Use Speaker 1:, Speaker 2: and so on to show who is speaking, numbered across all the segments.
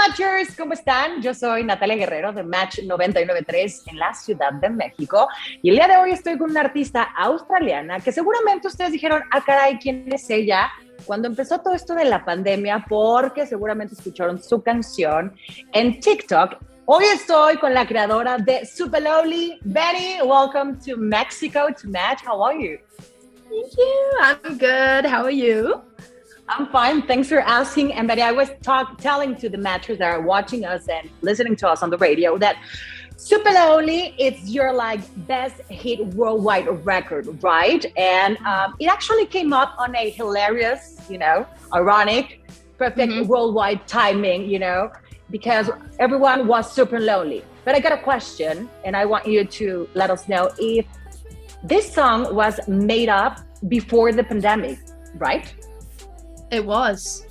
Speaker 1: Matchers, ¿cómo están? Yo soy Natalia Guerrero de Match 99.3 en la Ciudad de México y el día de hoy estoy con una artista australiana que seguramente ustedes dijeron, ah caray, ¿quién es ella? Cuando empezó todo esto de la pandemia, porque seguramente escucharon su canción en TikTok. Hoy estoy con la creadora de Supalonely, Benne. Welcome to Mexico to Match. How are you?
Speaker 2: Thank you. I'm good. How are you?
Speaker 1: I'm fine. Thanks for asking. And Betty, I was telling to the matchers that are watching us and listening to us on the radio that Supalonely, it's your like best hit worldwide record, right? And it actually came up on a hilarious, ironic, perfect worldwide timing, because everyone was super lonely. But I got a question, and I want you to let us know if this song was made up before the pandemic, right?
Speaker 2: It was.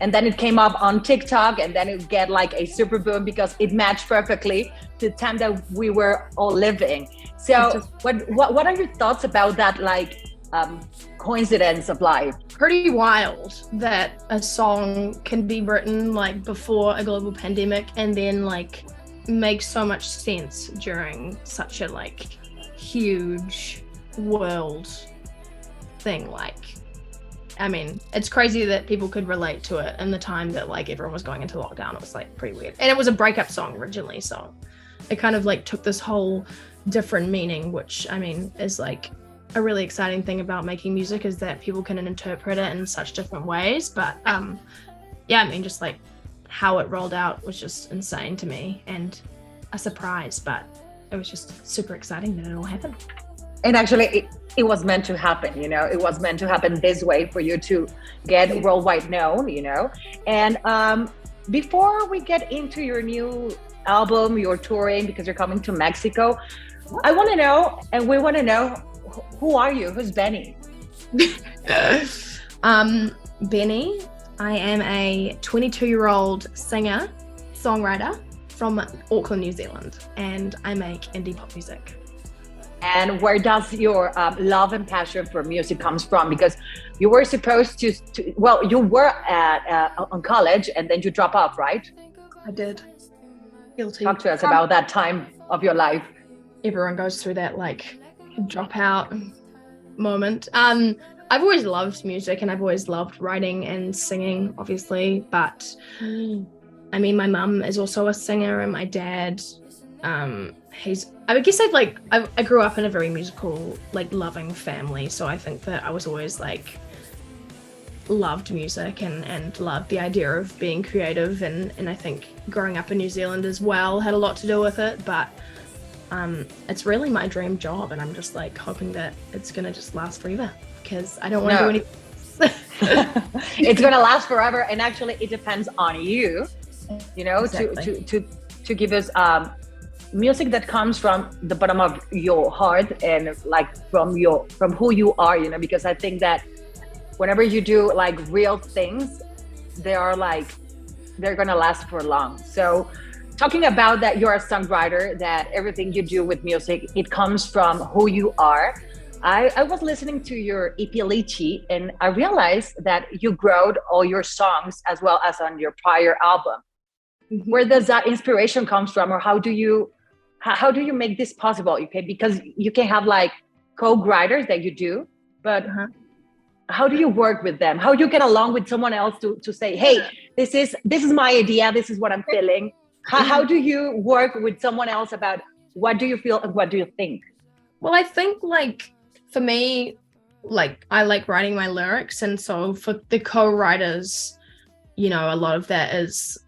Speaker 1: And then it came up on TikTok, and then it get like a super boom because it matched perfectly to the time that we were all living. So what are your thoughts about that coincidence of life?
Speaker 2: Pretty wild that a song can be written like before a global pandemic and then like make so much sense during such a like huge world thing. I mean, it's crazy that people could relate to it in the time that like everyone was going into lockdown. It was like pretty weird. And it was a breakup song originally, so it kind of like took this whole different meaning, which I mean is like a really exciting thing about making music is that people can interpret it in such different ways. But yeah, I mean, just like how it rolled out was just insane to me and a surprise, but it was just super exciting that it all happened.
Speaker 1: And actually, it was meant to happen, it was meant to happen this way for you to get worldwide known, And before we get into your new album, your touring, because you're coming to Mexico, I want to know, and we want to know, who are you? Who's Benne?
Speaker 2: Benne, I am a 22-year-old singer, songwriter from Auckland, New Zealand, and I make indie pop music.
Speaker 1: And where does your love and passion for music comes from? Because you were supposed to you were on college and then you drop off, right?
Speaker 2: I did. Guilty.
Speaker 1: Talk to us about that time of your life.
Speaker 2: Everyone goes through that like dropout moment. I've always loved music and I've always loved writing and singing, obviously. But I mean, my mum is also a singer and my dad, I guess I grew up in a very musical, like loving family. So I think that I was always like loved music and loved the idea of being creative. And I think growing up in New Zealand as well had a lot to do with it. But it's really my dream job. And I'm just like hoping that it's going to just last forever because I don't want to do anything.
Speaker 1: It's going to last forever. And actually it depends on you,
Speaker 2: exactly.
Speaker 1: to give us music that comes from the bottom of your heart and like from who you are, because I think that whenever you do like real things, they're gonna last for long. So talking about that, you're a songwriter, that everything you do with music, it comes from who you are. I was listening to your EP Lychee and I realized that you wrote all your songs as well as on your prior album. Mm-hmm. Where does that inspiration comes from, or how do you make this possible? Okay, because you can have like co-writers that you do, but how do you work with them? How do you get along with someone else to say, hey, this is my idea, this is what I'm feeling? How do you work with someone else about what do you feel and what do you think?
Speaker 2: Well, I think like for me, like I like writing my lyrics, and so for the co-writers, a lot of that is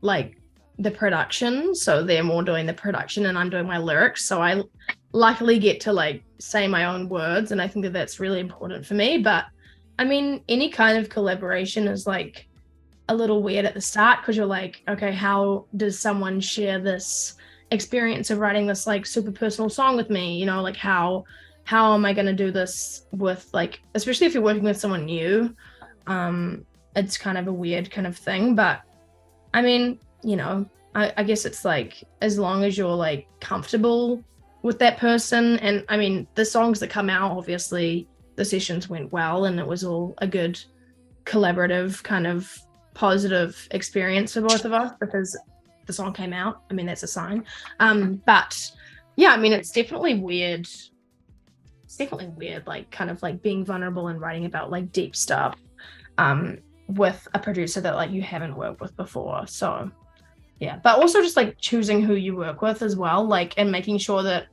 Speaker 2: like the production, so they're more doing the production and I'm doing my lyrics, so I luckily get to like say my own words, and I think that that's really important for me. But I mean, any kind of collaboration is like a little weird at the start because you're like, okay, how does someone share this experience of writing this like super personal song with me, like how am I going to do this with like, especially if you're working with someone new, it's kind of a weird kind of thing. But I mean, I guess it's like, as long as you're like comfortable with that person. And I mean, the songs that come out, obviously the sessions went well and it was all a good collaborative kind of positive experience for both of us because the song came out. I mean, that's a sign. But yeah, I mean, it's definitely weird. It's definitely weird, like kind of like being vulnerable and writing about like deep stuff with a producer that like you haven't worked with before. So yeah, but also just like choosing who you work with as well, like, and making sure that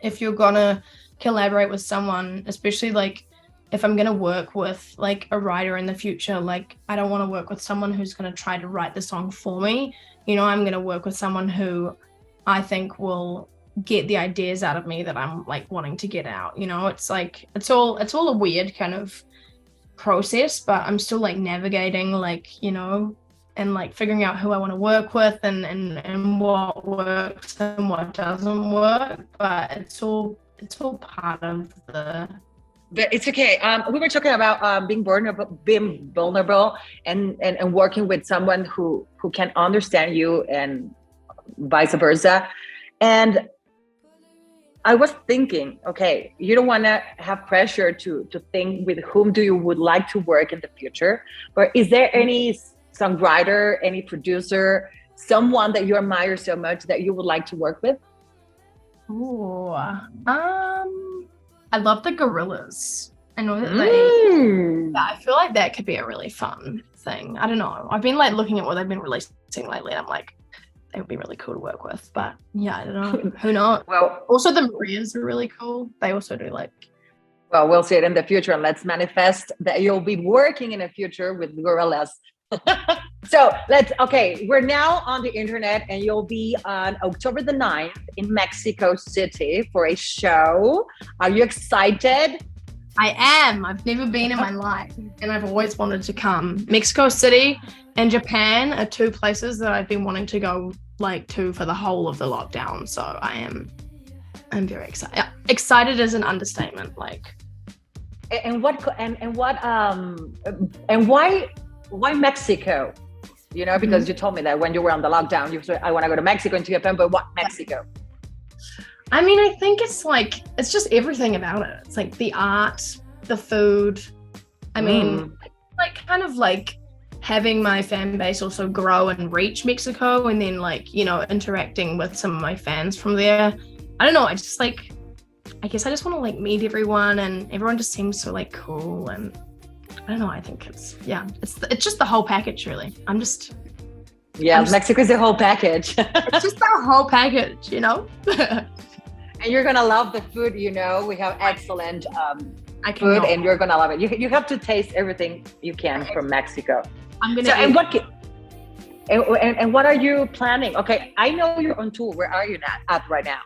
Speaker 2: if you're gonna collaborate with someone, especially like if I'm gonna work with like a writer in the future, like I don't want to work with someone who's gonna try to write the song for me. You know, I'm gonna work with someone who I think will get the ideas out of me that I'm like wanting to get out. You know, it's like it's all a weird kind of process, but I'm still like navigating, like, you know, and like figuring out who I want to work with and what works and what doesn't work. But it's all part of the.
Speaker 1: But it's okay. We were talking about being vulnerable and working with someone who can understand you and vice versa. And I was thinking, okay, you don't want to have pressure to think with whom do you would like to work in the future, but is there any songwriter, any producer, someone that you admire so much that you would like to work with?
Speaker 2: Oh, I love the Gorillas. I know that I feel like that could be a really fun thing. I don't know. I've been like looking at what they've been releasing lately, and I'm like, they would be really cool to work with. But yeah, I don't know. Who knows?
Speaker 1: Well,
Speaker 2: also the Marias are really cool. They also do like.
Speaker 1: Well, we'll see it in the future, and let's manifest that you'll be working in the future with Gorillas. So we're now on the internet, and you'll be on October the 9th in Mexico City for a show. Are you excited?
Speaker 2: I am. I've never been in my life, and I've always wanted to come. Mexico City and Japan are two places that I've been wanting to go like to for the whole of the lockdown. So I'm very excited. Excited is an understatement. Like,
Speaker 1: and why Mexico? You know, because you told me that when you were on the lockdown, you said, I want to go to Mexico and to Japan, but what Mexico?
Speaker 2: I mean, I think it's like, it's just everything about it. It's like the art, the food. I mean, like kind of like having my fan base also grow and reach Mexico, and then like, you know, interacting with some of my fans from there. I don't know. I just like, I guess I just want to like meet everyone, and everyone just seems so like cool, and I don't know. I think it's just the whole package, really.
Speaker 1: Mexico is the whole package.
Speaker 2: It's just the whole package, you know.
Speaker 1: And you're gonna love the food. You know, we have excellent food, and you're gonna love it. You have to taste everything you can from Mexico.
Speaker 2: I'm gonna.
Speaker 1: So, and what are you planning? Okay, I know you're on tour. Where are you at right now?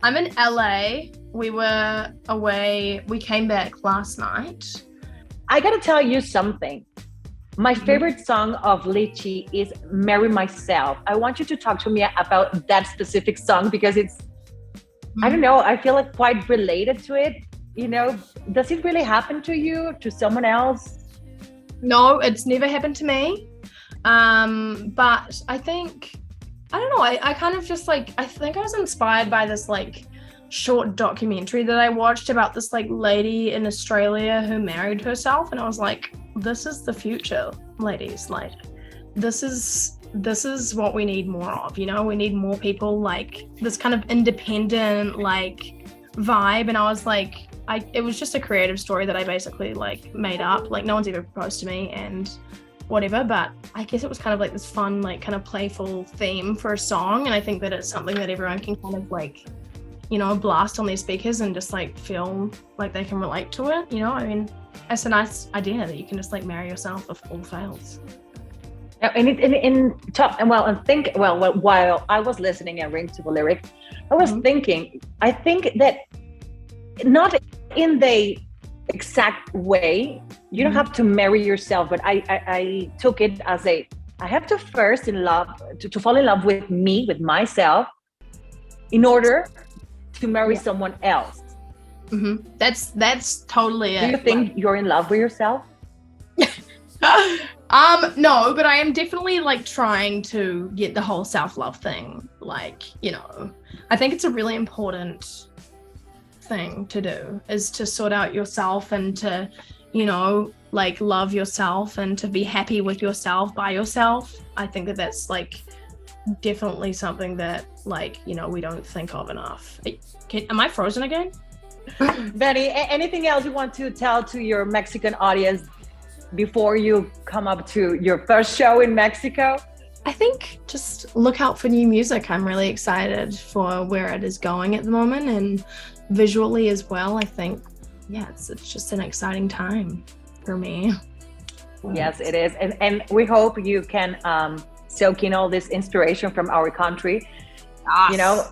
Speaker 2: I'm in LA. We were away. We came back last night.
Speaker 1: I gotta tell you something. My favorite song of Lychee is Marry Myself. I want you to talk to me about that specific song because it's, I don't know, I feel like quite related to it. You know, does it really happen to you, to someone else?
Speaker 2: No, it's never happened to me. But I think, I don't know, I kind of just like, I think I was inspired by this like short documentary that I watched about this like lady in Australia who married herself, and I was like, this is the future, ladies. Like, this is what we need more of, you know. We need more people like this kind of independent like vibe. And I was like, it was just a creative story that I basically like made up. Like, no one's ever proposed to me and whatever, but I guess it was kind of like this fun like kind of playful theme for a song. And I think that it's something that everyone can kind of like, you know, blast on their speakers and just like feel like they can relate to it, you know. I mean, it's a nice idea that you can just like marry yourself if all fails. While I was listening and reading to the lyrics, I was thinking, I think that not in the exact way, you don't have to marry yourself, but I took it as I have to first to fall in love with me, with myself, in order to marry someone else. That's totally it.
Speaker 1: Do you think you're in love with yourself?
Speaker 2: No, but I am definitely like trying to get the whole self-love thing. Like, you know, I think it's a really important thing to do, is to sort out yourself and to, you know, like love yourself and to be happy with yourself by yourself. I think that that's like definitely something that like, you know, we don't think of enough. Am I frozen again?
Speaker 1: Benny, anything else you want to tell to your Mexican audience before you come up to your first show in Mexico?
Speaker 2: I think just look out for new music. I'm really excited for where it is going at the moment, and visually as well. I think, yeah, it's just an exciting time for me.
Speaker 1: Yes, it is. And we hope you can soak in all this inspiration from our country, you know,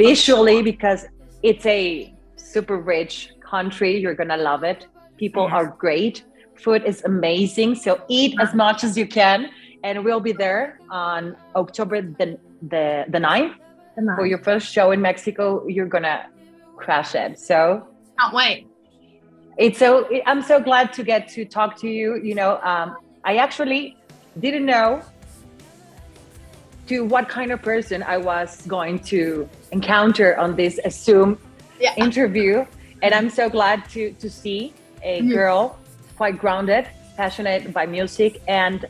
Speaker 1: visually, because it's a super rich country. You're gonna love it. People are great. Food is amazing. So eat as much as you can. And we'll be there on October the 9th for your first show in Mexico. You're gonna crush it. So
Speaker 2: can't wait.
Speaker 1: I'm so glad to get to talk to you. You know, I actually didn't know to what kind of person I was going to encounter on this Zoom interview. And I'm so glad to see a girl quite grounded, passionate by music, and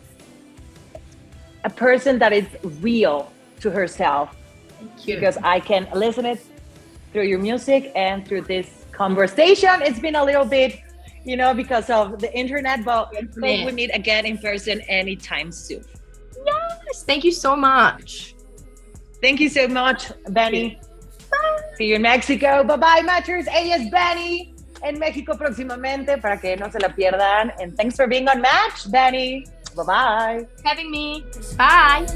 Speaker 1: a person that is real to herself.
Speaker 2: Thank you.
Speaker 1: Because I can listen it through your music and through this conversation. It's been a little bit, you know, because of the internet, but hope we meet again in person anytime soon.
Speaker 2: Yes, thank you so much.
Speaker 1: Thank you so much, Benny. See you in Mexico. Bye-bye, matchers. Ella es Benny en México próximamente para que no se la pierdan. And thanks for being on Match, Benny. Bye-bye.
Speaker 2: Having me. Bye.